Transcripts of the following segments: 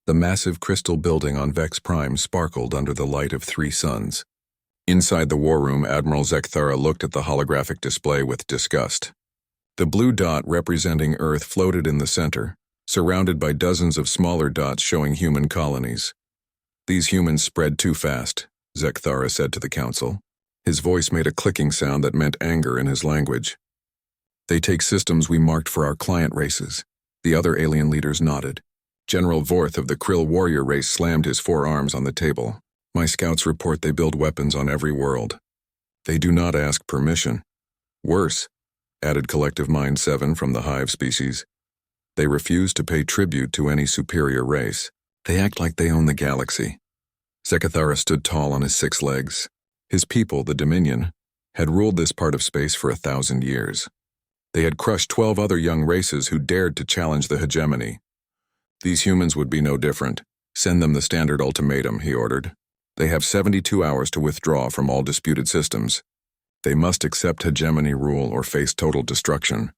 The massive crystal building on Vex Prime sparkled under the light of 3 suns. Inside the war room, Admiral Zekthara looked at the holographic display with disgust. The blue dot representing Earth floated in the center, surrounded by dozens of smaller dots showing human colonies. "These humans spread too fast," Zekthara said to the council. His voice made a clicking sound that meant anger in his language. "They take systems we marked for our client races." The other alien leaders nodded. General Vorth of the Krill warrior race slammed his forearms on the table. "My scouts report they build weapons on every world. They do not ask permission. Worse," added Collective Mind 7 from the Hive species, "they refuse to pay tribute to any superior race. They act like they own the galaxy." Zekthara stood tall on his 6 legs. His people, the Dominion, had ruled this part of space for 1,000 years. They had crushed 12 other young races who dared to challenge the hegemony. These humans would be no different. "Send them the standard ultimatum," he ordered. "They have 72 hours to withdraw from all disputed systems. They must accept hegemony rule or face total destruction."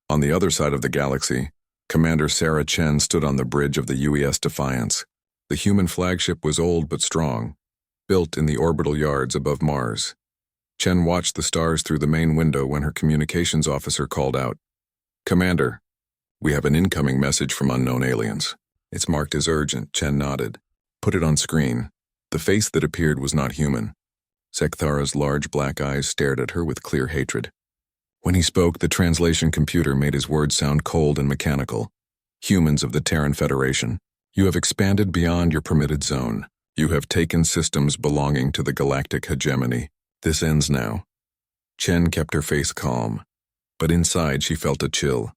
On the other side of the galaxy, Commander Sarah Chen stood on the bridge of the UES Defiance. The human flagship was old but strong, built in the orbital yards above Mars. Chen watched the stars through the main window when her communications officer called out, "Commander, we have an incoming message from unknown aliens." "It's marked as urgent," Chen nodded. "Put it on screen." The face that appeared was not human. Zekthara's large black eyes stared at her with clear hatred. When he spoke, the translation computer made his words sound cold and mechanical. "Humans of the Terran Federation, you have expanded beyond your permitted zone. You have taken systems belonging to the galactic hegemony. This ends now." Chen kept her face calm, but inside she felt a chill.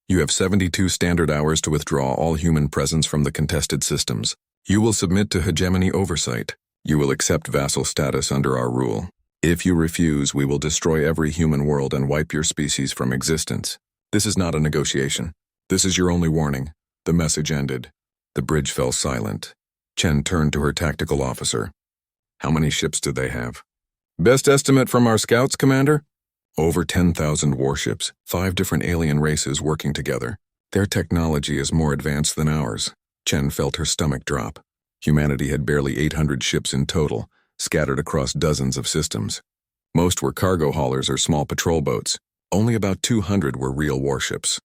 "You have 72 standard hours to withdraw all human presence from the contested systems. You will submit to hegemony oversight. You will accept vassal status under our rule. If you refuse, we will destroy every human world and wipe your species from existence. This is not a negotiation. This is your only warning." The message ended. The bridge fell silent. Chen turned to her tactical officer. "How many ships do they have?" "Best estimate from our scouts, Commander?" "Over 10,000 warships, 5 different alien races working together. Their technology is more advanced than ours." Chen felt her stomach drop. Humanity had barely 800 ships in total, scattered across dozens of systems. Most were cargo haulers or small patrol boats. Only about 200 were real warships.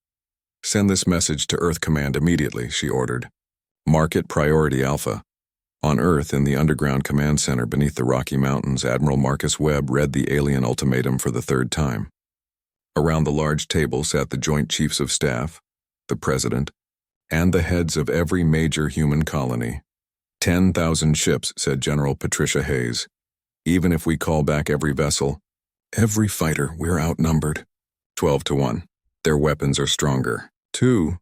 "Send this message to Earth Command immediately," she ordered. "Mark it Priority Alpha." On Earth, in the underground command center beneath the Rocky Mountains, Admiral Marcus Webb read the alien ultimatum for the 3rd time. Around the large table sat the Joint Chiefs of Staff, the President, and the heads of every major human colony. 10,000 ships, said General Patricia Hayes. "Even if we call back every vessel, every fighter, we're outnumbered. 12 to 1. Their weapons are stronger. 2,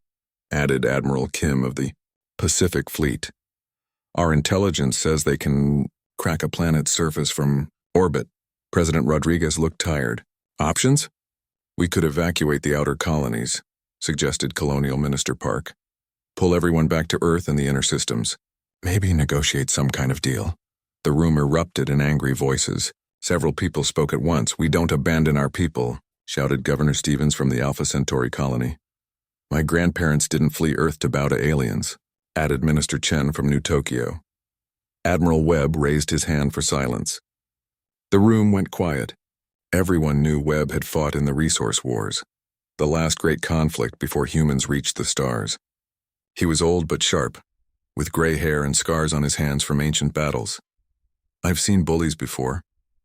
added Admiral Kim of the Pacific Fleet. "Our intelligence says they can crack a planet's surface from orbit." President Rodriguez looked tired. "Options?" "We could evacuate the outer colonies," suggested Colonial Minister Park. "Pull everyone back to Earth and the inner systems. Maybe negotiate some kind of deal." The room erupted in angry voices. Several people spoke at once. "We don't abandon our people," shouted Governor Stevens from the Alpha Centauri colony. "My grandparents didn't flee Earth to bow to aliens," added Minister Chen from New Tokyo. Admiral Webb raised his hand for silence. The room went quiet. Everyone knew Webb had fought in the resource wars, the last great conflict before humans reached the stars. He was old but sharp, with gray hair and scars on his hands from ancient battles. "I've seen bullies before,"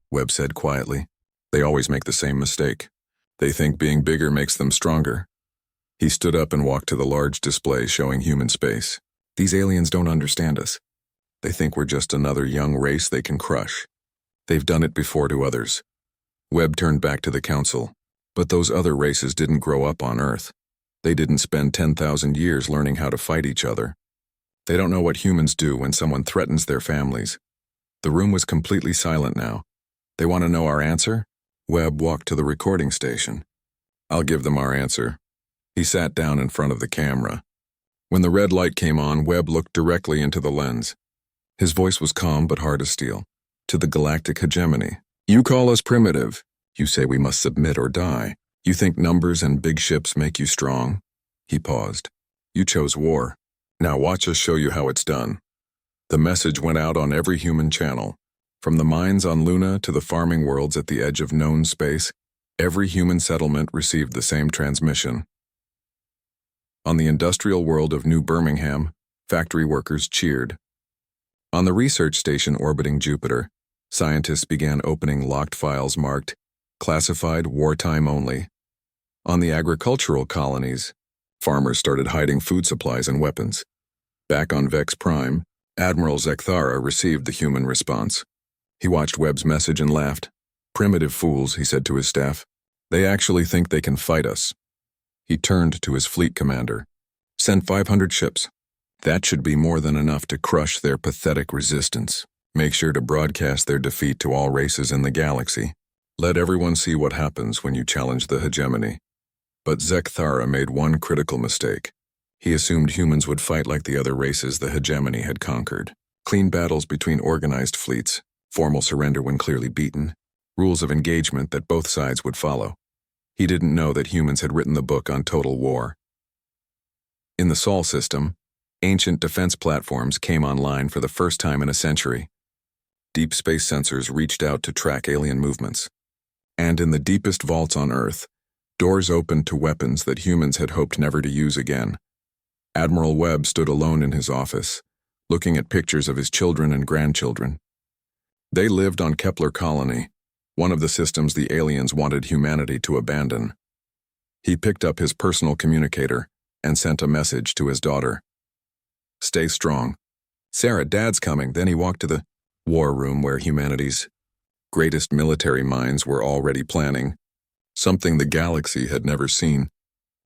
Webb said quietly. "They always make the same mistake. They think being bigger makes them stronger." He stood up and walked to the large display showing human space. "These aliens don't understand us. They think we're just another young race they can crush. They've done it before to others." Webb turned back to the council. "But those other races didn't grow up on Earth. They didn't spend 10,000 years learning how to fight each other. They don't know what humans do when someone threatens their families." The room was completely silent now. "They want to know our answer?" Webb walked to the recording station. "I'll give them our answer." He sat down in front of the camera. When the red light came on, Webb looked directly into the lens. His voice was calm but hard as steel. "To the galactic hegemony. You call us primitive. You say we must submit or die. You think numbers and big ships make you strong." He paused. "You chose war. Now watch us show you how it's done. The message went out on every human channel. From the mines on Luna to the farming worlds at the edge of known space, every human settlement received the same transmission. On the industrial world of New Birmingham, factory workers cheered. On the research station orbiting Jupiter, scientists began opening locked files marked "Classified Wartime Only." On the agricultural colonies, farmers started hiding food supplies and weapons. Back on Vex Prime, Admiral Zekthara received the human response. He watched Webb's message and laughed. "Primitive fools," he said to his staff. "They actually think they can fight us." He turned to his fleet commander. "Send 500 ships. That should be more than enough to crush their pathetic resistance. Make sure to broadcast their defeat to all races in the galaxy. Let everyone see what happens when you challenge the hegemony." But Zekthara made one critical mistake. He assumed humans would fight like the other races the hegemony had conquered. Clean battles between organized fleets, formal surrender when clearly beaten, rules of engagement that both sides would follow. He didn't know that humans had written the book on total war. In the Sol system, ancient defense platforms came online for the first time in a century. Deep space sensors reached out to track alien movements. And in the deepest vaults on Earth, doors opened to weapons that humans had hoped never to use again. Admiral Webb stood alone in his office, looking at pictures of his children and grandchildren. They lived on Kepler Colony, one of the systems the aliens wanted humanity to abandon. He picked up his personal communicator and sent a message to his daughter. "Stay strong. Sarah, Dad's coming." Then he walked to the war room where humanity's greatest military minds were already planning something the galaxy had never seen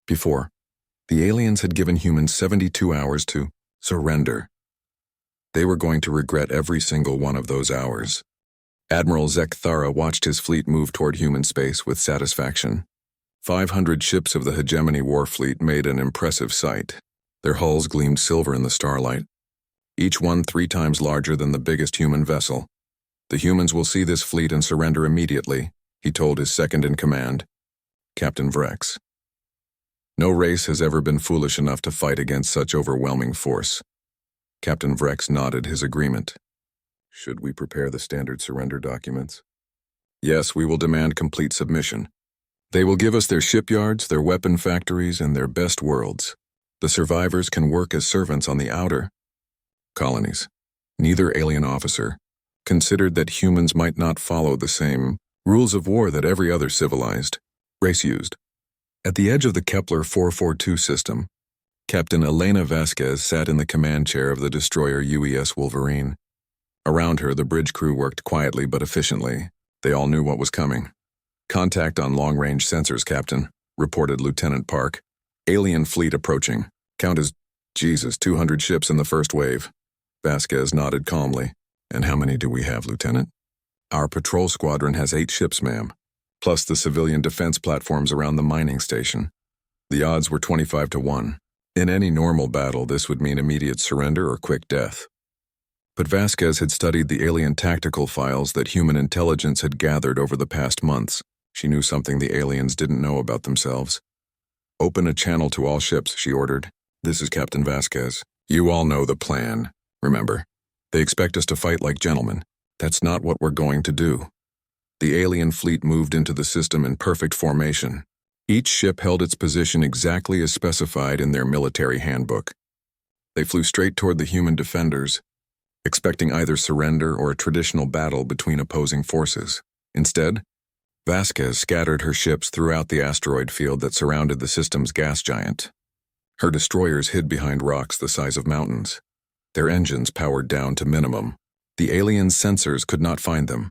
before. The aliens had given humans 72 hours to surrender. They were going to regret every single one of those hours. Admiral Zekthara watched his fleet move toward human space with satisfaction. 500 ships of the hegemony war fleet made an impressive sight. Their hulls gleamed silver in the starlight, each one 3 times larger than the biggest human vessel. "The humans will see this fleet and surrender immediately," he told his second-in-command, Captain Vrex. "No race has ever been foolish enough to fight against such overwhelming force." Captain Vrex nodded his agreement. "Should we prepare the standard surrender documents?" "Yes, we will demand complete submission. They will give us their shipyards, their weapon factories, and their best worlds. The survivors can work as servants on the outer colonies." Neither alien officer considered that humans might not follow the same rules of war that every other civilized race used. At the edge of the Kepler 442 system, Captain Elena Vasquez sat in the command chair of the destroyer UES Wolverine. Around her, the bridge crew worked quietly but efficiently. They all knew what was coming. "Contact on long-range sensors, Captain," reported Lieutenant Park. "Alien fleet approaching. Count as, 200 ships in the first wave." Vasquez nodded calmly. "And how many do we have, Lieutenant?" "Our patrol squadron has 8 ships, ma'am, plus the civilian defense platforms around the mining station. The odds were 25 to 1. In any normal battle, this would mean immediate surrender or quick death." But Vasquez had studied the alien tactical files that human intelligence had gathered over the past months. She knew something the aliens didn't know about themselves. "Open a channel to all ships," she ordered. "This is Captain Vasquez. You all know the plan. Remember, they expect us to fight like gentlemen. That's not what we're going to do." The alien fleet moved into the system in perfect formation. Each ship held its position exactly as specified in their military handbook. They flew straight toward the human defenders, expecting either surrender or a traditional battle between opposing forces. Instead, Vasquez scattered her ships throughout the asteroid field that surrounded the system's gas giant. Her destroyers hid behind rocks the size of mountains, their engines powered down to minimum. The alien sensors could not find them.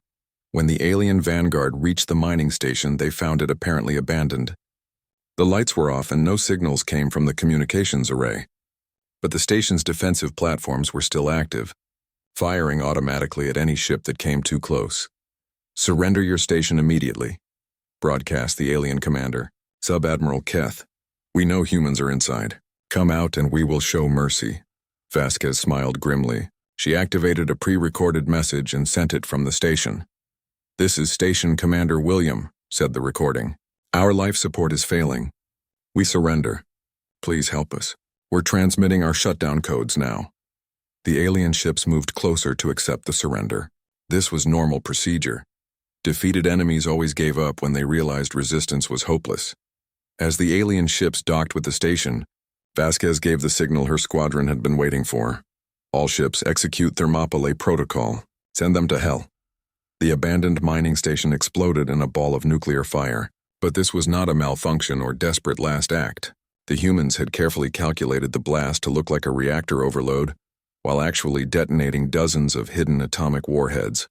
When the alien vanguard reached the mining station, they found it apparently abandoned. The lights were off and no signals came from the communications array. But the station's defensive platforms were still active, firing automatically at any ship that came too close. "Surrender your station immediately," broadcast the alien commander, Sub-Admiral Keth. "We know humans are inside. Come out and we will show mercy." Vasquez smiled grimly. She activated a pre-recorded message and sent it from the station. "This is Station Commander William," said the recording. "Our life support is failing. We surrender. Please help us." We're transmitting our shutdown codes now. The alien ships moved closer to accept the surrender. This was normal procedure. Defeated enemies always gave up when they realized resistance was hopeless. As the alien ships docked with the station, Vasquez gave the signal her squadron had been waiting for. All ships execute Thermopylae protocol. Send them to hell. The abandoned mining station exploded in a ball of nuclear fire, but this was not a malfunction or desperate last act. The humans had carefully calculated the blast to look like a reactor overload, while actually detonating dozens of hidden atomic warheads.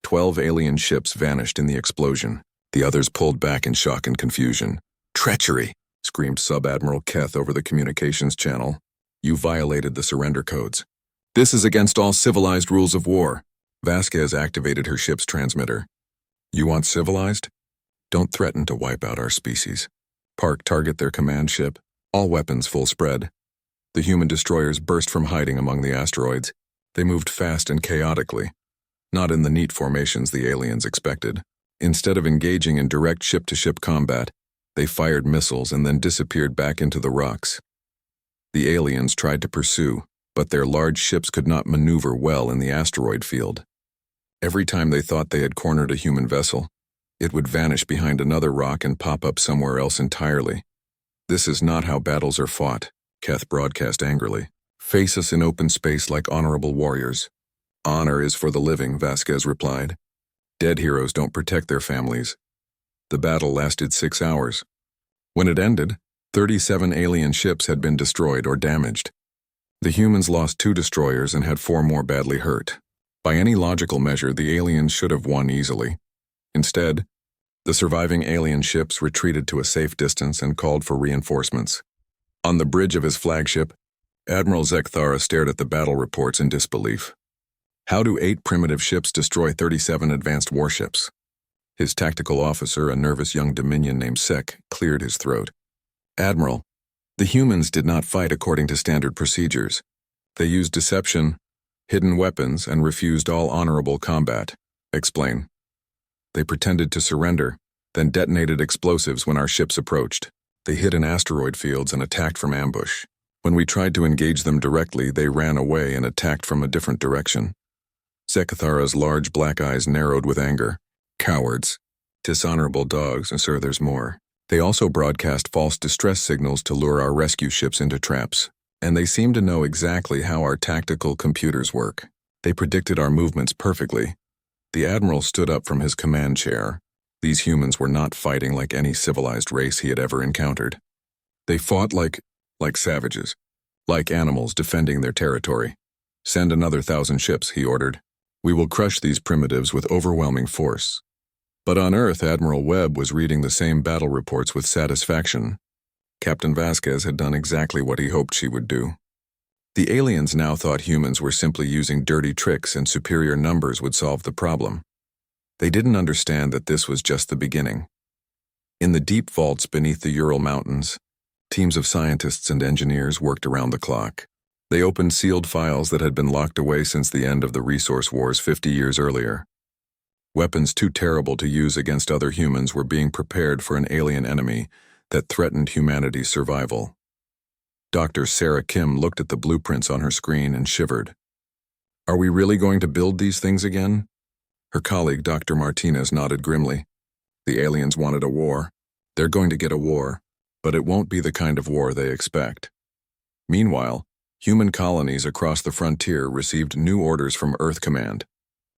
12 alien ships vanished in the explosion. The others pulled back in shock and confusion. "Treachery!" screamed Sub-Admiral Keth over the communications channel. "You violated the surrender codes. This is against all civilized rules of war." Vasquez activated her ship's transmitter. "You want civilized? Don't threaten to wipe out our species. Target their command ship. All weapons full spread." The human destroyers burst from hiding among the asteroids. They moved fast and chaotically, not in the neat formations the aliens expected. Instead of engaging in direct ship-to-ship combat, they fired missiles and then disappeared back into the rocks. The aliens tried to pursue, but their large ships could not maneuver well in the asteroid field. Every time they thought they had cornered a human vessel, it would vanish behind another rock and pop up somewhere else entirely. "This is not how battles are fought," Keth broadcast angrily. "Face us in open space like honorable warriors." "Honor is for the living," Vasquez replied. "Dead heroes don't protect their families." The battle lasted 6 hours. When it ended, 37 alien ships had been destroyed or damaged. The humans lost 2 destroyers and had 4 more badly hurt. By any logical measure, the aliens should have won easily. Instead, the surviving alien ships retreated to a safe distance and called for reinforcements. On the bridge of his flagship, Admiral Zekthara stared at the battle reports in disbelief. How do 8 primitive ships destroy 37 advanced warships? His tactical officer, a nervous young Dominion named Sek, cleared his throat. "Admiral, the humans did not fight according to standard procedures. They used deception, hidden weapons, and refused all honorable combat." "Explain." "They pretended to surrender, then detonated explosives when our ships approached. They hid in asteroid fields and attacked from ambush. When we tried to engage them directly, they ran away and attacked from a different direction." Zekthara's large black eyes narrowed with anger. "Cowards. Dishonorable dogs, and sir, there's more. They also broadcast false distress signals to lure our rescue ships into traps. And they seem to know exactly how our tactical computers work. They predicted our movements perfectly." The Admiral stood up from his command chair. These humans were not fighting like any civilized race he had ever encountered. They fought like savages, like animals defending their territory. "Send another 1,000 ships," he ordered. "We will crush these primitives with overwhelming force." But on Earth, Admiral Webb was reading the same battle reports with satisfaction. Captain Vasquez had done exactly what he hoped she would do. The aliens now thought humans were simply using dirty tricks and superior numbers would solve the problem. They didn't understand that this was just the beginning. In the deep vaults beneath the Ural Mountains, teams of scientists and engineers worked around the clock. They opened sealed files that had been locked away since the end of the resource wars 50 years earlier. Weapons too terrible to use against other humans were being prepared for an alien enemy that threatened humanity's survival. Dr. Sarah Kim looked at the blueprints on her screen and shivered. "Are we really going to build these things again?" Her colleague, Dr. Martinez, nodded grimly. "The aliens wanted a war. They're going to get a war, but it won't be the kind of war they expect." Meanwhile, human colonies across the frontier received new orders from Earth Command.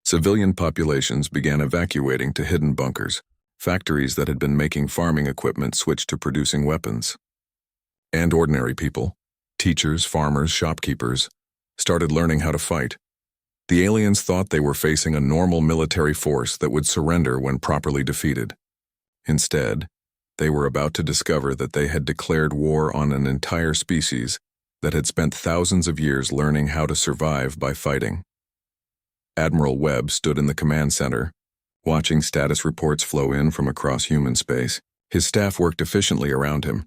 Civilian populations began evacuating to hidden bunkers. Factories that had been making farming equipment switched to producing weapons. And ordinary people, teachers, farmers, shopkeepers, started learning how to fight. The aliens thought they were facing a normal military force that would surrender when properly defeated. Instead, they were about to discover that they had declared war on an entire species that had spent thousands of years learning how to survive by fighting. Admiral Webb stood in the command center, watching status reports flow in from across human space. His staff worked efficiently around him,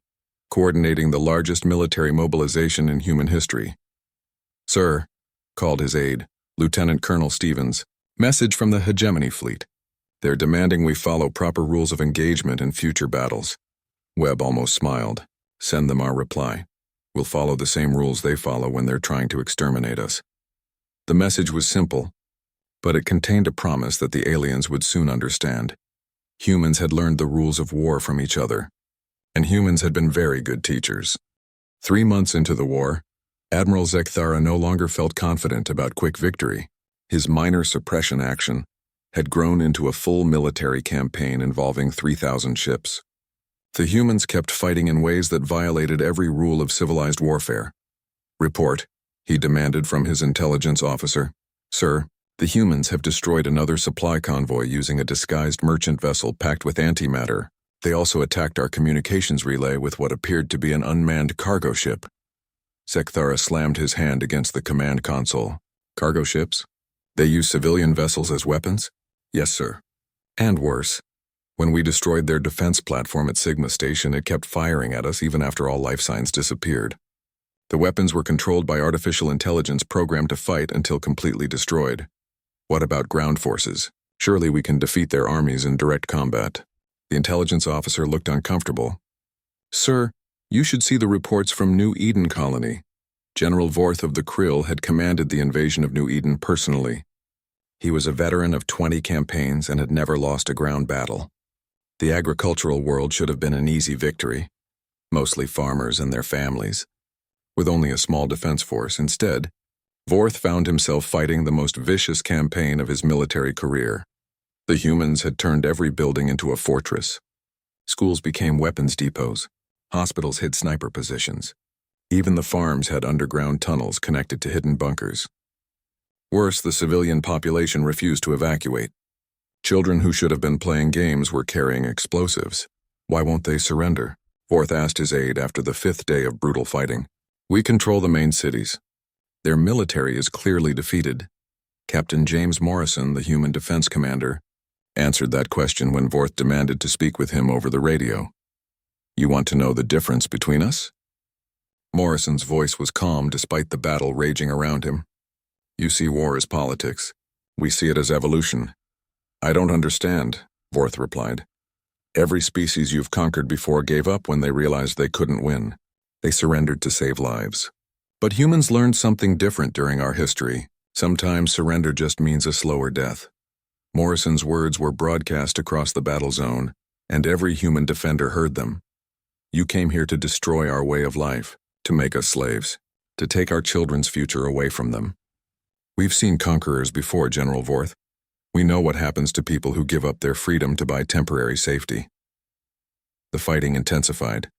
coordinating the largest military mobilization in human history. "Sir," called his aide, Lieutenant Colonel Stevens, "message from the Hegemony Fleet. They're demanding we follow proper rules of engagement in future battles." Webb almost smiled. "Send them our reply." We'll follow the same rules they follow when they're trying to exterminate us. The message was simple, but it contained a promise that the aliens would soon understand. Humans had learned the rules of war from each other, and humans had been very good teachers. 3 months into the war, Admiral Zekthara no longer felt confident about quick victory. His minor suppression action had grown into a full military campaign involving 3,000 ships. The humans kept fighting in ways that violated every rule of civilized warfare. "Report," he demanded from his intelligence officer. "Sir, the humans have destroyed another supply convoy using a disguised merchant vessel packed with antimatter. They also attacked our communications relay with what appeared to be an unmanned cargo ship." Zekthara slammed his hand against the command console. "Cargo ships? They use civilian vessels as weapons?" "Yes, sir. And worse. When we destroyed their defense platform at Sigma Station, it kept firing at us even after all life signs disappeared. The weapons were controlled by artificial intelligence programmed to fight until completely destroyed. What about ground forces? Surely we can defeat their armies in direct combat." The intelligence officer looked uncomfortable. "Sir, you should see the reports from New Eden Colony. General Vorth of the Krill had commanded the invasion of New Eden personally. He was a veteran of 20 campaigns and had never lost a ground battle. The agricultural world should have been an easy victory, mostly farmers and their families. With only a small defense force, instead, Vorth found himself fighting the most vicious campaign of his military career. The humans had turned every building into a fortress. Schools became weapons depots. Hospitals hid sniper positions. Even the farms had underground tunnels connected to hidden bunkers. Worse, the civilian population refused to evacuate. Children who should have been playing games were carrying explosives. "Why won't they surrender?" Vorth asked his aide after the 5th day of brutal fighting. "We control the main cities. Their military is clearly defeated." Captain James Morrison, the human defense commander, answered that question when Vorth demanded to speak with him over the radio. "You want to know the difference between us?" Morrison's voice was calm despite the battle raging around him. "You see war as politics. We see it as evolution." "I don't understand," Vorth replied. "Every species you've conquered before gave up when they realized they couldn't win. They surrendered to save lives. But humans learned something different during our history. Sometimes surrender just means a slower death." Morrison's words were broadcast across the battle zone, and every human defender heard them. "You came here to destroy our way of life, to make us slaves, to take our children's future away from them. We've seen conquerors before, General Vorth. We know what happens to people who give up their freedom to buy temporary safety." The fighting intensified.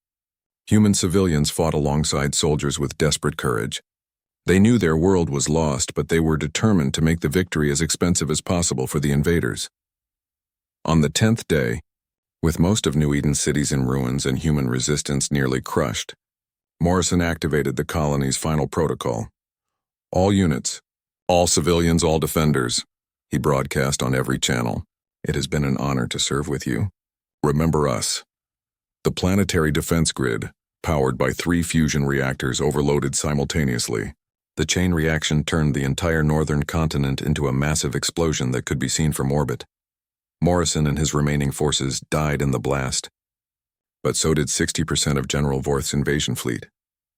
Human civilians fought alongside soldiers with desperate courage. They knew their world was lost, but they were determined to make the victory as expensive as possible for the invaders. On the 10th day, with most of New Eden's cities in ruins and human resistance nearly crushed, Morrison activated the colony's final protocol. "All units, all civilians, all defenders," he broadcast on every channel. "It has been an honor to serve with you. Remember us." The planetary defense grid, powered by 3 fusion reactors, overloaded simultaneously. The chain reaction turned the entire northern continent into a massive explosion that could be seen from orbit. Morrison and his remaining forces died in the blast, but so did 60% of General Vorth's invasion fleet.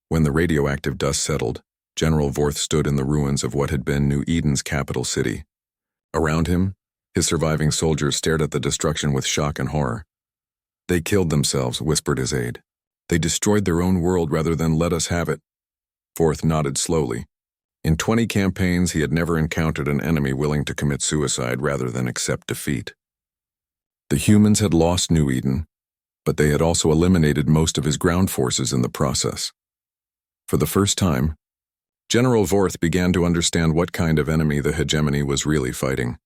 When the radioactive dust settled, General Vorth stood in the ruins of what had been New Eden's capital city. Around him, his surviving soldiers stared at the destruction with shock and horror. "They killed themselves," whispered his aide. "They destroyed their own world rather than let us have it." Vorth nodded slowly. In 20 campaigns, he had never encountered an enemy willing to commit suicide rather than accept defeat. The humans had lost New Eden, but they had also eliminated most of his ground forces in the process. For the first time, General Vorth began to understand what kind of enemy the hegemony was really fighting.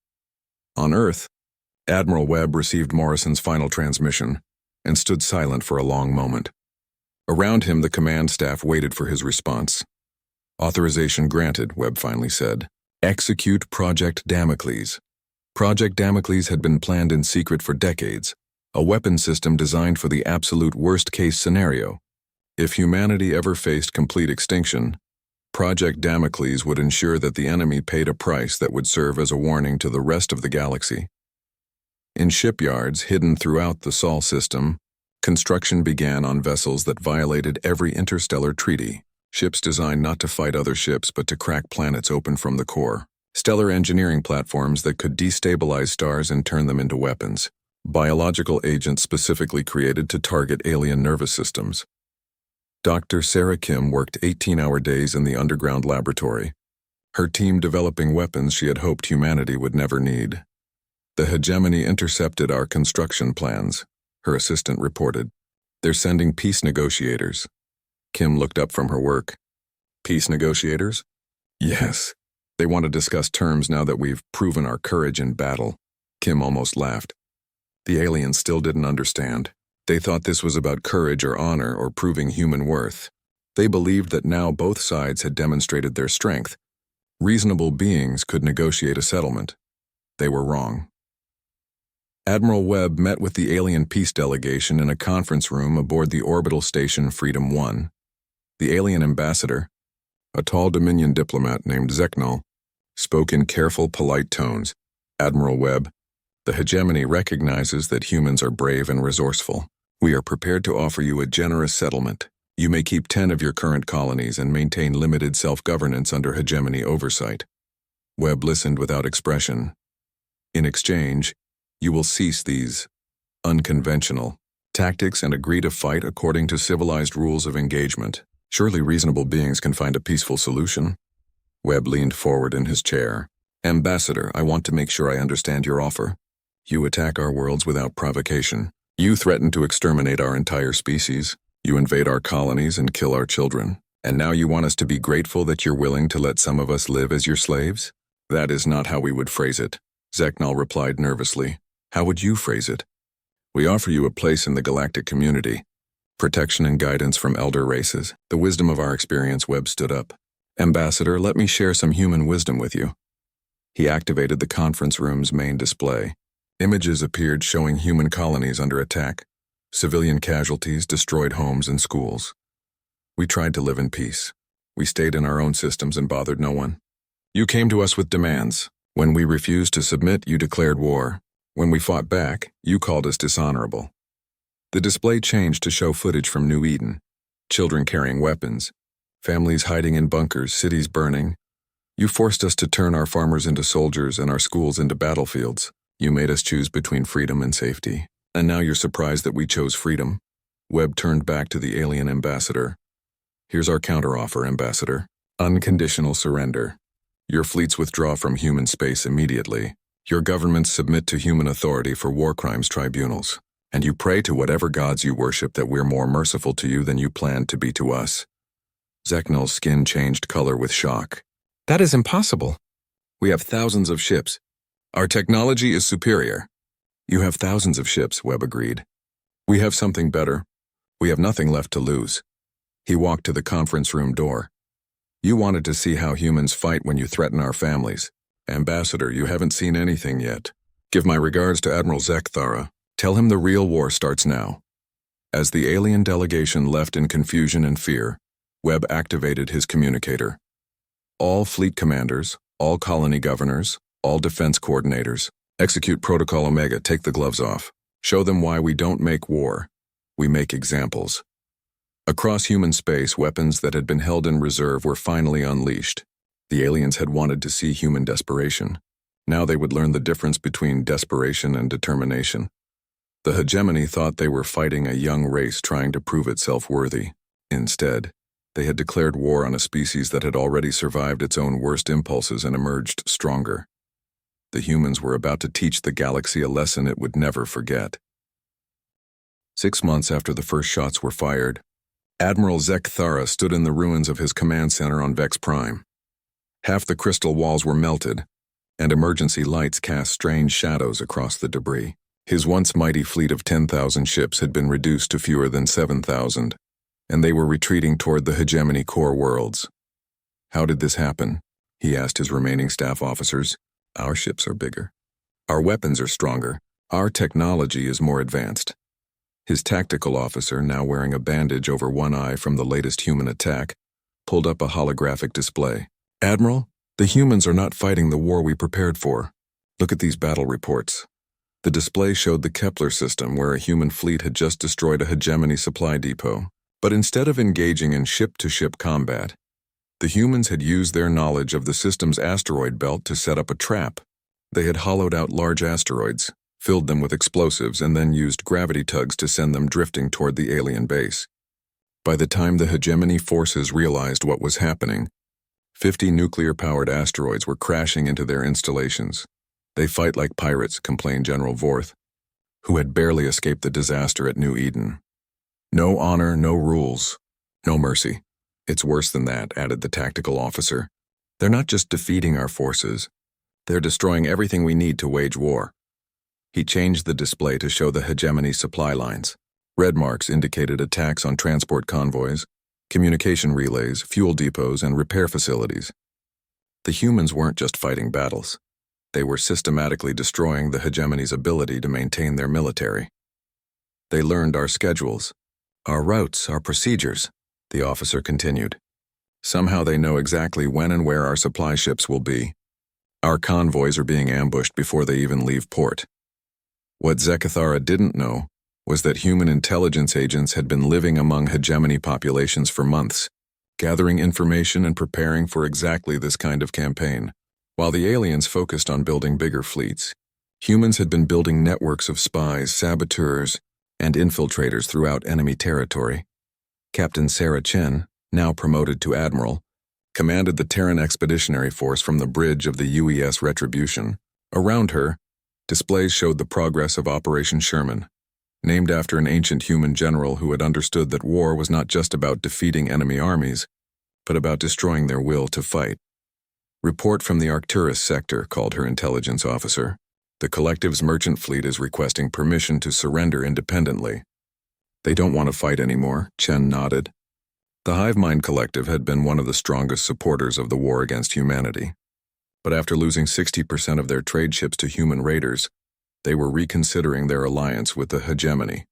On Earth, Admiral Webb received Morrison's final transmission and stood silent for a long moment. Around him, the command staff waited for his response. "Authorization granted," Webb finally said. "Execute Project Damocles." Project Damocles had been planned in secret for decades, a weapon system designed for the absolute worst-case scenario. If humanity ever faced complete extinction, Project Damocles would ensure that the enemy paid a price that would serve as a warning to the rest of the galaxy. In shipyards hidden throughout the Sol system, construction began on vessels that violated every interstellar treaty. Ships designed not to fight other ships but to crack planets open from the core. Stellar engineering platforms that could destabilize stars and turn them into weapons. Biological agents specifically created to target alien nervous systems. Dr. Sarah Kim worked 18-hour days in the underground laboratory, her team developing weapons she had hoped humanity would never need. The hegemony intercepted our construction plans, her assistant reported. They're sending peace negotiators. Kim looked up from her work. Peace negotiators? Yes. They want to discuss terms now that we've proven our courage in battle. Kim almost laughed. The aliens still didn't understand. They thought this was about courage or honor or proving human worth. They believed that now both sides had demonstrated their strength. Reasonable beings could negotiate a settlement. They were wrong. Admiral Webb met with the alien peace delegation in a conference room aboard the orbital station Freedom 1. The alien ambassador, a tall Dominion diplomat named Zeknal, spoke in careful, polite tones. Admiral Webb, the hegemony recognizes that humans are brave and resourceful. We are prepared to offer you a generous settlement. You may keep 10 of your current colonies and maintain limited self-governance under hegemony oversight. Webb listened without expression. In exchange, you will cease these unconventional tactics and agree to fight according to civilized rules of engagement. Surely reasonable beings can find a peaceful solution. Webb leaned forward in his chair. Ambassador, I want to make sure I understand your offer. You attack our worlds without provocation. You threaten to exterminate our entire species. You invade our colonies and kill our children. And now you want us to be grateful that you're willing to let some of us live as your slaves? That is not how we would phrase it, Zeknal replied nervously. How would you phrase it? We offer you a place in the galactic community. Protection and guidance from elder races. The wisdom of our experience. Webb stood up. Ambassador, let me share some human wisdom with you. He activated the conference room's main display. Images appeared showing human colonies under attack. Civilian casualties, destroyed homes and schools. We tried to live in peace. We stayed in our own systems and bothered no one. You came to us with demands. When we refused to submit, you declared war. When we fought back, you called us dishonorable. The display changed to show footage from New Eden. Children carrying weapons, families hiding in bunkers, cities burning. You forced us to turn our farmers into soldiers and our schools into battlefields. You made us choose between freedom and safety. And now you're surprised that we chose freedom? Webb turned back to the alien ambassador. Here's our counteroffer, Ambassador. Unconditional surrender. Your fleets withdraw from human space immediately. Your governments submit to human authority for war crimes tribunals. And you pray to whatever gods you worship that we're more merciful to you than you planned to be to us. Zeknal's skin changed color with shock. That is impossible. We have thousands of ships. Our technology is superior. You have thousands of ships, Webb agreed. We have something better. We have nothing left to lose. He walked to the conference room door. You wanted to see how humans fight when you threaten our families. Ambassador, you haven't seen anything yet. Give my regards to Admiral Zekthara. Tell him the real war starts now. As the alien delegation left in confusion and fear, Webb activated his communicator. All fleet commanders, all colony governors, all defense coordinators, execute Protocol Omega, take the gloves off. Show them why we don't make war. We make examples. Across human space, weapons that had been held in reserve were finally unleashed. The aliens had wanted to see human desperation. Now they would learn the difference between desperation and determination. The hegemony thought they were fighting a young race trying to prove itself worthy. Instead, they had declared war on a species that had already survived its own worst impulses and emerged stronger. The humans were about to teach the galaxy a lesson it would never forget. 6 months after the first shots were fired, Admiral Zekthara stood in the ruins of his command center on Vex Prime. Half the crystal walls were melted, and emergency lights cast strange shadows across the debris. His once mighty fleet of 10,000 ships had been reduced to fewer than 7,000, and they were retreating toward the hegemony core worlds. How did this happen? He asked his remaining staff officers. Our ships are bigger. Our weapons are stronger. Our technology is more advanced. His tactical officer, now wearing a bandage over one eye from the latest human attack, pulled up a holographic display. Admiral, the humans are not fighting the war we prepared for. Look at these battle reports. The display showed the Kepler system where a human fleet had just destroyed a hegemony supply depot. But instead of engaging in ship-to-ship combat, the humans had used their knowledge of the system's asteroid belt to set up a trap. They had hollowed out large asteroids, filled them with explosives, and then used gravity tugs to send them drifting toward the alien base. By the time the hegemony forces realized what was happening, 50 nuclear-powered asteroids were crashing into their installations. "They fight like pirates," complained General Vorth, who had barely escaped the disaster at New Eden. "No honor, no rules, no mercy. It's worse than that," added the tactical officer. "They're not just defeating our forces. They're destroying everything we need to wage war." He changed the display to show the hegemony supply lines. Red marks indicated attacks on transport convoys, communication relays, fuel depots, and repair facilities. The humans weren't just fighting battles. They were systematically destroying the hegemony's ability to maintain their military. "They learned our schedules, our routes, our procedures," the officer continued. "Somehow they know exactly when and where our supply ships will be. Our convoys are being ambushed before they even leave port." What Zekathara didn't know was that human intelligence agents had been living among hegemony populations for months, gathering information and preparing for exactly this kind of campaign. While the aliens focused on building bigger fleets, humans had been building networks of spies, saboteurs, and infiltrators throughout enemy territory. Captain Sarah Chen, now promoted to admiral, commanded the Terran Expeditionary Force from the bridge of the UES Retribution. Around her, displays showed the progress of Operation Sherman, named after an ancient human general who had understood that war was not just about defeating enemy armies, but about destroying their will to fight. "Report from the Arcturus sector," called her intelligence officer. "The collective's merchant fleet is requesting permission to surrender independently." "They don't want to fight anymore," Chen nodded. The Hive Mind Collective had been one of the strongest supporters of the war against humanity. But after losing 60% of their trade ships to human raiders, they were reconsidering their alliance with the hegemony.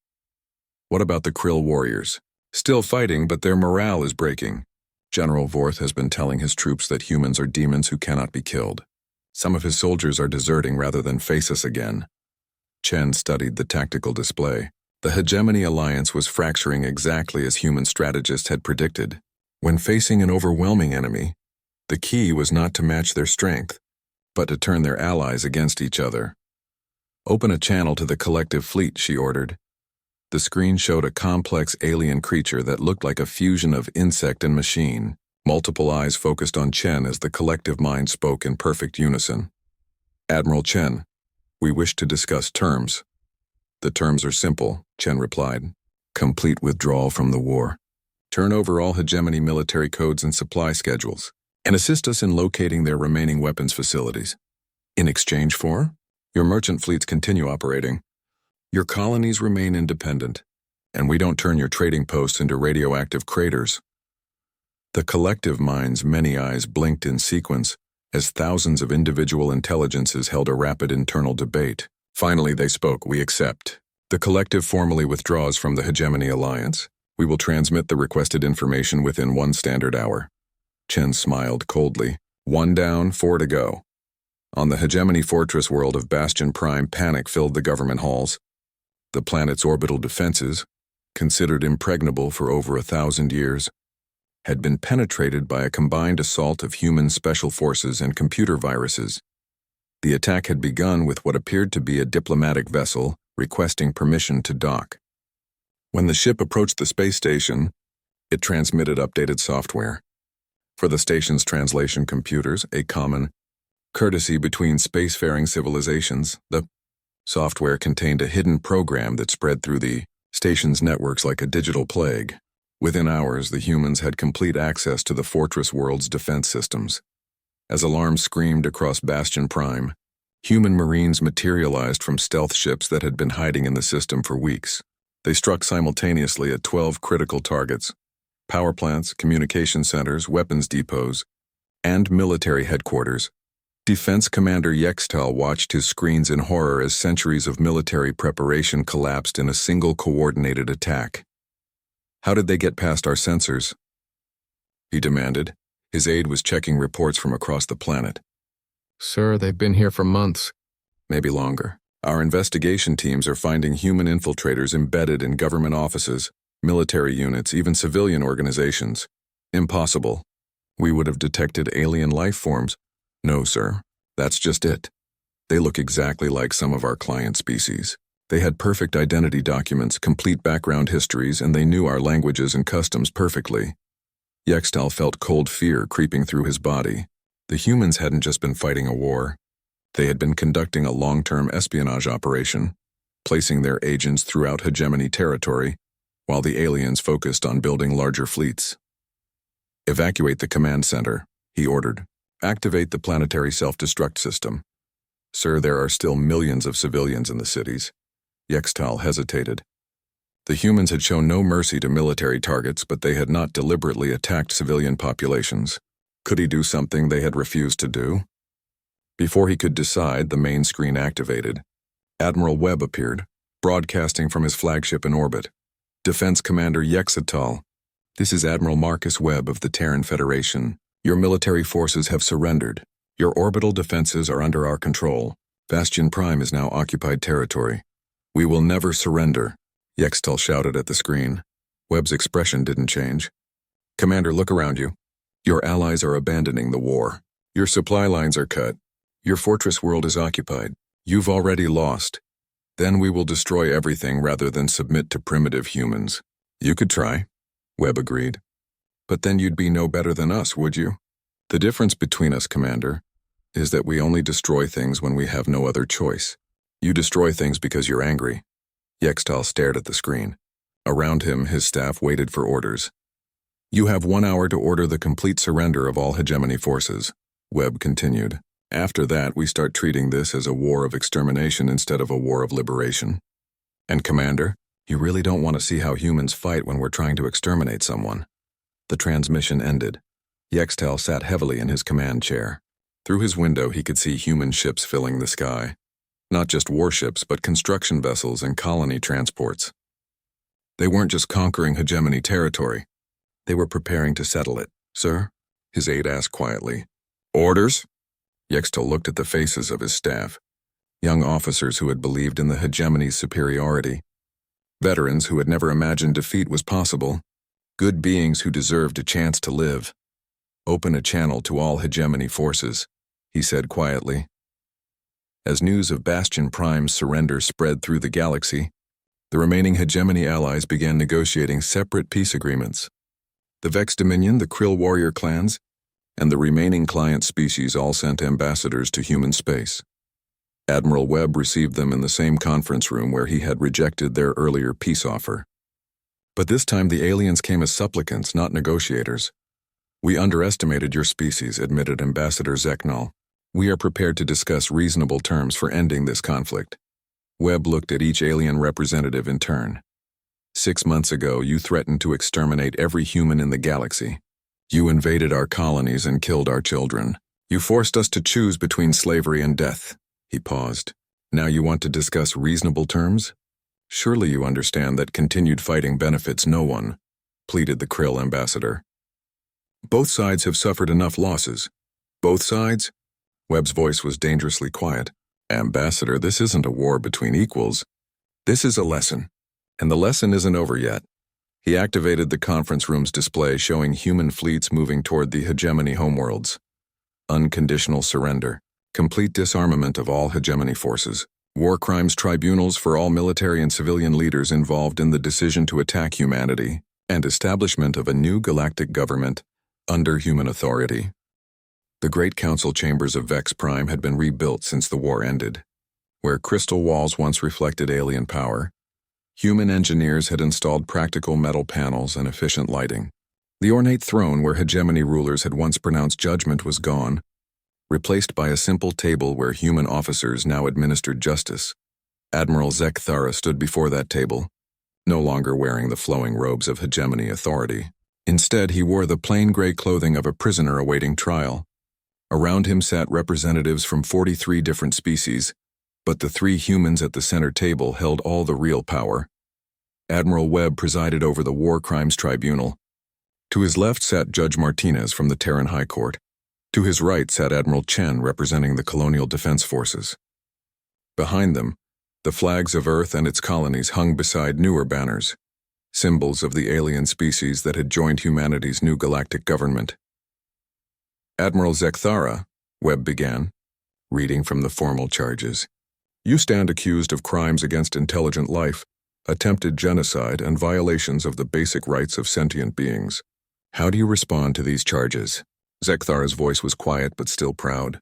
"What about the Krill warriors? Still fighting, but their morale is breaking. General Vorth has been telling his troops that humans are demons who cannot be killed. Some of his soldiers are deserting rather than face us again." Chen studied the tactical display. The hegemony alliance was fracturing exactly as human strategists had predicted. When facing an overwhelming enemy, the key was not to match their strength, but to turn their allies against each other. "Open a channel to the collective fleet," she ordered. The screen showed a complex alien creature that looked like a fusion of insect and machine. Multiple eyes focused on Chen as the collective mind spoke in perfect unison. "Admiral Chen, we wish to discuss terms." "The terms are simple," Chen replied. "Complete withdrawal from the war. Turn over all hegemony military codes and supply schedules, and assist us in locating their remaining weapons facilities. In exchange for, your merchant fleets continue operating. Your colonies remain independent, and we don't turn your trading posts into radioactive craters." The collective mind's many eyes blinked in sequence as thousands of individual intelligences held a rapid internal debate. Finally they spoke. "We accept. The collective formally withdraws from the Hegemony Alliance. We will transmit the requested information within 1 standard hour." Chen smiled coldly. 1 down, 4 to go. On the hegemony fortress world of Bastion Prime, panic filled the government halls. The planet's orbital defenses, considered impregnable for over 1,000 years, had been penetrated by a combined assault of human special forces and computer viruses. The attack had begun with what appeared to be a diplomatic vessel requesting permission to dock. When the ship approached the space station, it transmitted updated software. For the station's translation computers, a common courtesy between spacefaring civilizations, the software contained a hidden program that spread through the station's networks like a digital plague. Within hours, the humans had complete access to the fortress world's defense systems. As alarms screamed across Bastion Prime, human marines materialized from stealth ships that had been hiding in the system for weeks. They struck simultaneously at 12 critical targets: power plants, communication centers, weapons depots, and military headquarters. Defense Commander Yextal watched his screens in horror as centuries of military preparation collapsed in a single coordinated attack. "How did they get past our sensors?" he demanded. His aide was checking reports from across the planet. "Sir, they've been here for months. Maybe longer. Our investigation teams are finding human infiltrators embedded in government offices, Military units, even civilian organizations. Impossible. We would have detected alien life forms. No, sir. That's just it. They look exactly like some of our client species. They had perfect identity documents, complete background histories, and they knew our languages and customs perfectly. Yextal felt cold fear creeping through his body. The humans hadn't just been fighting a war. They had been conducting a long-term espionage operation, placing their agents throughout hegemony territory, while the aliens focused on building larger fleets. Evacuate the command center, he ordered. Activate the planetary self-destruct system. Sir, there are still millions of civilians in the cities. Yextal hesitated. The humans had shown no mercy to military targets, but they had not deliberately attacked civilian populations. Could he do something they had refused to do? Before he could decide, the main screen activated. Admiral Webb appeared, broadcasting from his flagship in orbit. Defense Commander Yextal. This is Admiral Marcus Webb of the Terran Federation. Your military forces have surrendered. Your orbital defenses are under our control. Bastion Prime is now occupied territory. We will never surrender, Yextal shouted at the screen. Webb's expression didn't change. Commander, look around you. Your allies are abandoning the war. Your supply lines are cut. Your fortress world is occupied. You've already lost. Then we will destroy everything rather than submit to primitive humans. You could try, Webb agreed. But then you'd be no better than us, would you? The difference between us, Commander, is that we only destroy things when we have no other choice. You destroy things because you're angry. Yextal stared at the screen. Around him, his staff waited for orders. You have 1 hour to order the complete surrender of all hegemony forces, Webb continued. After that, we start treating this as a war of extermination instead of a war of liberation. And Commander, you really don't want to see how humans fight when we're trying to exterminate someone. The transmission ended. Yextal sat heavily in his command chair. Through his window, he could see human ships filling the sky. Not just warships, but construction vessels and colony transports. They weren't just conquering hegemony territory. They were preparing to settle it. Sir? His aide asked quietly. Orders? Yextal looked at the faces of his staff. Young officers who had believed in the hegemony's superiority. Veterans who had never imagined defeat was possible. Good beings who deserved a chance to live. Open a channel to all hegemony forces, he said quietly. As news of Bastion Prime's surrender spread through the galaxy, the remaining hegemony allies began negotiating separate peace agreements. The Vex Dominion, the Krill warrior clans, and the remaining client species all sent ambassadors to human space. Admiral Webb received them in the same conference room where he had rejected their earlier peace offer. But this time the aliens came as supplicants, not negotiators. We underestimated your species, admitted Ambassador Zeknal. We are prepared to discuss reasonable terms for ending this conflict. Webb looked at each alien representative in turn. 6 months ago, you threatened to exterminate every human in the galaxy. You invaded our colonies and killed our children. You forced us to choose between slavery and death. He paused. Now you want to discuss reasonable terms? Surely you understand that continued fighting benefits no one, pleaded the Krill ambassador. Both sides have suffered enough losses. Both sides? Webb's voice was dangerously quiet. Ambassador, this isn't a war between equals. This is a lesson. And the lesson isn't over yet. He activated the conference room's display showing human fleets moving toward the hegemony homeworlds. Unconditional surrender. Complete disarmament of all hegemony forces. War crimes tribunals for all military and civilian leaders involved in the decision to attack humanity, and establishment of a new galactic government under human authority. The Great Council chambers of Vex Prime had been rebuilt since the war ended. Where crystal walls once reflected alien power, human engineers had installed practical metal panels and efficient lighting. The ornate throne where hegemony rulers had once pronounced judgment was gone, replaced by a simple table where human officers now administered justice. Admiral Zek Thara stood before that table, no longer wearing the flowing robes of hegemony authority. Instead, he wore the plain gray clothing of a prisoner awaiting trial. Around him sat representatives from 43 different species, but the 3 humans at the center table held all the real power. Admiral Webb presided over the War Crimes Tribunal. To his left sat Judge Martinez from the Terran High Court. To his right sat Admiral Chen representing the Colonial Defense Forces. Behind them, the flags of Earth and its colonies hung beside newer banners. symbols of the alien species that had joined humanity's new galactic government. Admiral Zekthara, Webb began, reading from the formal charges. You stand accused of crimes against intelligent life, attempted genocide, and violations of the basic rights of sentient beings. How do you respond to these charges? Zekthara's voice was quiet but still proud.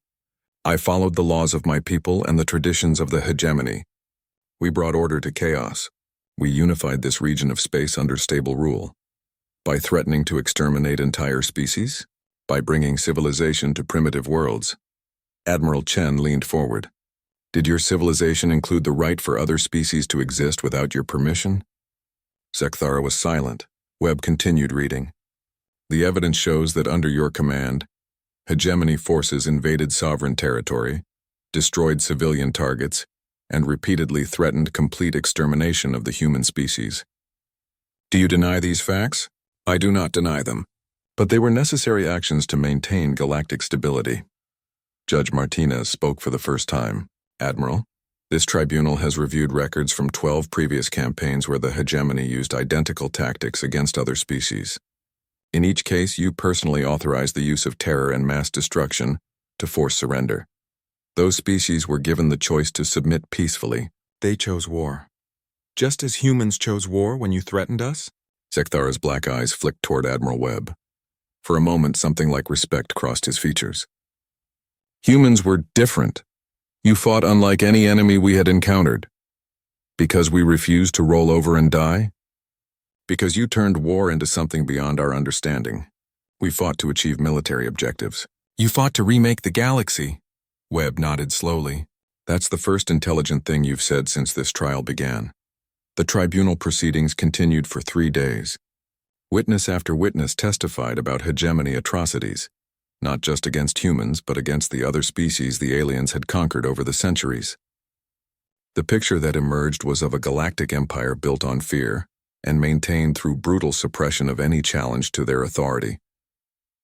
I followed the laws of my people and the traditions of the hegemony. We brought order to chaos. We unified this region of space under stable rule. By threatening to exterminate entire species? By bringing civilization to primitive worlds? Admiral Chen leaned forward. Did your civilization include the right for other species to exist without your permission? Zekthara was silent. Webb continued reading. The evidence shows that under your command, hegemony forces invaded sovereign territory, destroyed civilian targets, and repeatedly threatened complete extermination of the human species. Do you deny these facts? I do not deny them, but they were necessary actions to maintain galactic stability. Judge Martinez spoke for the first time. Admiral, this tribunal has reviewed records from 12 previous campaigns where the hegemony used identical tactics against other species. In each case, you personally authorized the use of terror and mass destruction to force surrender. Those species were given the choice to submit peacefully. They chose war. Just as humans chose war when you threatened us? Zekthara's black eyes flicked toward Admiral Webb. For a moment, something like respect crossed his features. Humans were different. You fought unlike any enemy we had encountered. Because we refused to roll over and die? Because you turned war into something beyond our understanding. We fought to achieve military objectives. You fought to remake the galaxy. Webb nodded slowly. That's the first intelligent thing you've said since this trial began. The tribunal proceedings continued for 3 days. Witness after witness testified about hegemony atrocities, not just against humans, but against the other species the aliens had conquered over the centuries. The picture that emerged was of a galactic empire built on fear and maintained through brutal suppression of any challenge to their authority.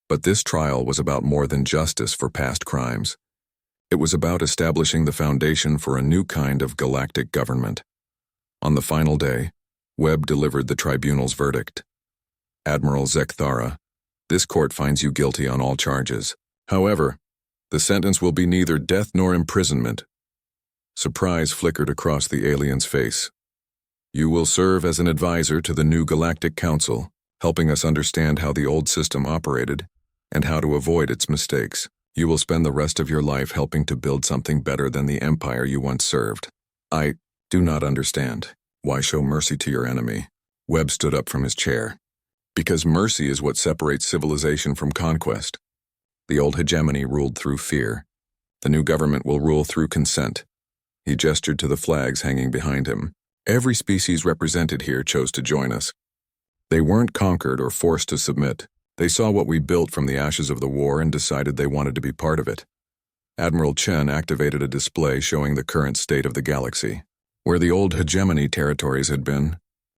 But this trial was about more than justice for past crimes. It was about establishing the foundation for a new kind of galactic government. On the final day, Webb delivered the tribunal's verdict. Admiral Zekthara, this court finds you guilty on all charges. However, the sentence will be neither death nor imprisonment. Surprise flickered across the alien's face. You will serve as an advisor to the new Galactic Council, helping us understand how the old system operated and how to avoid its mistakes. You will spend the rest of your life helping to build something better than the empire you once served. I do not understand. Why show mercy to your enemy? Webb stood up from his chair. Because mercy is what separates civilization from conquest. The old hegemony ruled through fear. The new government will rule through consent. He gestured to the flags hanging behind him. Every species represented here chose to join us. They weren't conquered or forced to submit. They saw what we built from the ashes of the war and decided they wanted to be part of it. Admiral Chen activated a display showing the current state of the galaxy. Where the old hegemony territories had been,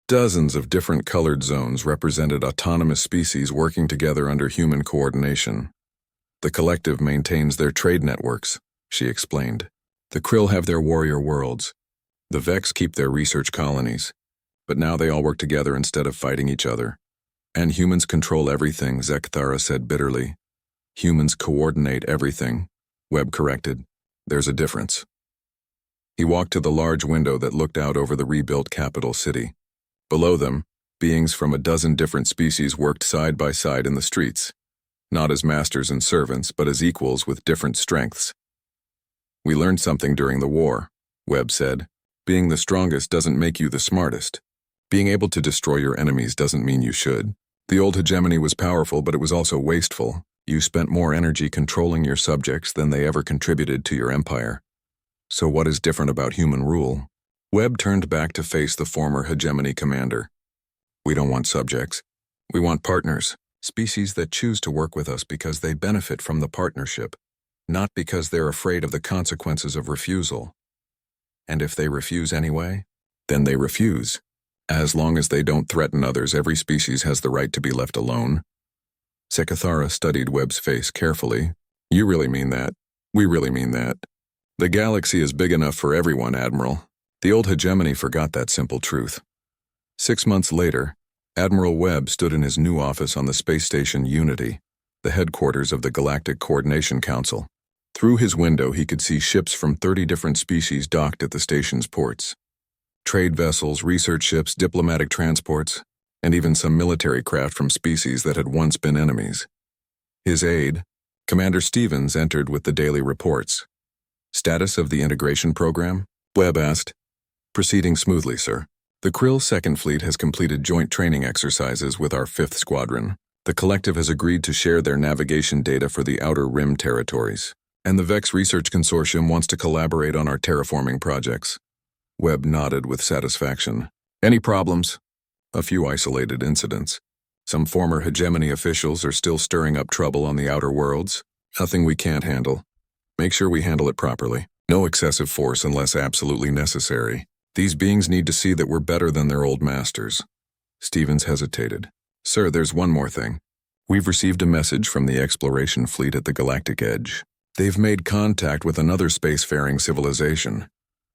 dozens of different colored zones represented autonomous species working together under human coordination. The collective maintains their trade networks, she explained. The Krill have their warrior worlds. The Vex keep their research colonies. But now they all work together instead of fighting each other. And humans control everything, Zekthara said bitterly. Humans coordinate everything, Webb corrected. There's a difference. He walked to the large window that looked out over the rebuilt capital city. Below them, beings from a dozen different species worked side by side in the streets, not as masters and servants, but as equals with different strengths. We learned something during the war, Webb said. Being the strongest doesn't make you the smartest. Being able to destroy your enemies doesn't mean you should. The old hegemony was powerful, but it was also wasteful. You spent more energy controlling your subjects than they ever contributed to your empire. So what is different about human rule? Webb turned back to face the former hegemony commander. We don't want subjects. We want partners, species that choose to work with us because they benefit from the partnership, not because they're afraid of the consequences of refusal. And if they refuse anyway, then they refuse. As long as they don't threaten others, every species has the right to be left alone. Zekthara studied Webb's face carefully. You really mean that? We really mean that. The galaxy is big enough for everyone, Admiral. The old hegemony forgot that simple truth. 6 months later, Admiral Webb stood in his new office on the space station Unity, the headquarters of the Galactic Coordination Council. Through his window, he could see ships from 30 different species docked at the station's ports. Trade vessels, research ships, diplomatic transports, and even some military craft from species that had once been enemies. His aide, Commander Stevens, entered with the daily reports. Status of the integration program? Webb asked. Proceeding smoothly, sir. The Krill Second Fleet has completed joint training exercises with our 5th Squadron. The collective has agreed to share their navigation data for the Outer Rim territories, and the VEX Research Consortium wants to collaborate on our terraforming projects. Webb nodded with satisfaction. Any problems? A few isolated incidents. Some former hegemony officials are still stirring up trouble on the outer worlds. Nothing we can't handle. Make sure we handle it properly. No excessive force unless absolutely necessary. These beings need to see that we're better than their old masters. Stevens hesitated. Sir, there's one more thing. We've received a message from the exploration fleet at the Galactic Edge. They've made contact with another spacefaring civilization,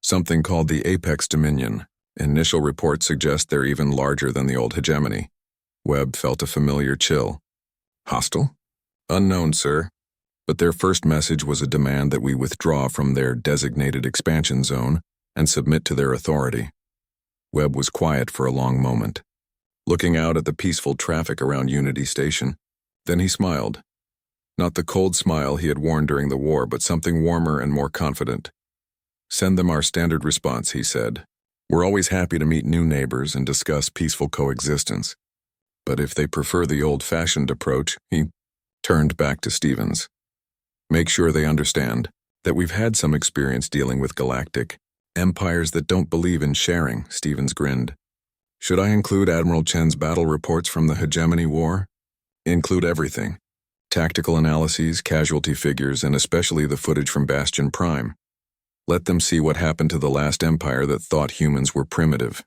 something called the Apex Dominion. Initial reports suggest they're even larger than the old hegemony. Webb felt a familiar chill. Hostile? Unknown, sir. But their first message was a demand that we withdraw from their designated expansion zone and submit to their authority. Webb was quiet for a long moment, looking out at the peaceful traffic around Unity Station. Then he smiled. Not the cold smile he had worn during the war, but something warmer and more confident. Send them our standard response, he said. We're always happy to meet new neighbors and discuss peaceful coexistence. But if they prefer the old-fashioned approach, he turned back to Stevens. Make sure they understand that we've had some experience dealing with galactic empires that don't believe in sharing, Stevens grinned. Should I include Admiral Chen's battle reports from the Hegemony War? Include everything. Tactical analyses, casualty figures, and especially the footage from Bastion Prime. Let them see what happened to the last empire that thought humans were primitive.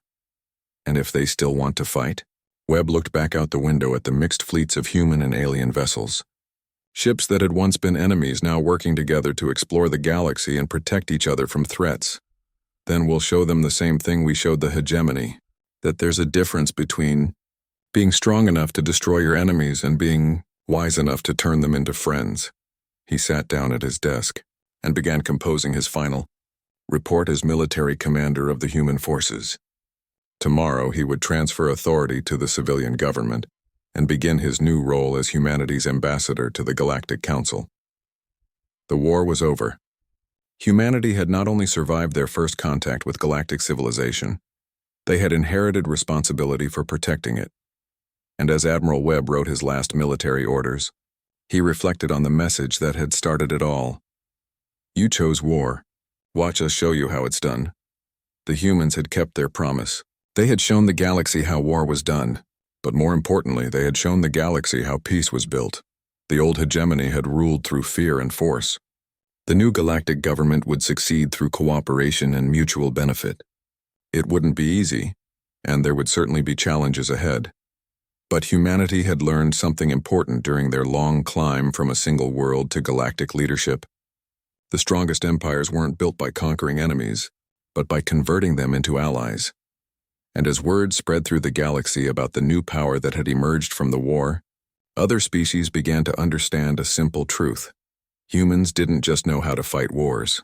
And if they still want to fight? Webb looked back out the window at the mixed fleets of human and alien vessels. Ships that had once been enemies now working together to explore the galaxy and protect each other from threats. Then we'll show them the same thing we showed the hegemony, that there's a difference between being strong enough to destroy your enemies and being wise enough to turn them into friends. He sat down at his desk and began composing his final report as military commander of the human forces. Tomorrow he would transfer authority to the civilian government and begin his new role as humanity's ambassador to the Galactic Council. The war was over. Humanity had not only survived their first contact with galactic civilization, they had inherited responsibility for protecting it. And as Admiral Webb wrote his last military orders, he reflected on the message that had started it all. You chose war. Watch us show you how it's done. The humans had kept their promise. They had shown the galaxy how war was done, but more importantly, they had shown the galaxy how peace was built. The old hegemony had ruled through fear and force. The new galactic government would succeed through cooperation and mutual benefit. It wouldn't be easy, and there would certainly be challenges ahead. But humanity had learned something important during their long climb from a single world to galactic leadership. The strongest empires weren't built by conquering enemies, but by converting them into allies. And as word spread through the galaxy about the new power that had emerged from the war, other species began to understand a simple truth. Humans didn't just know how to fight wars.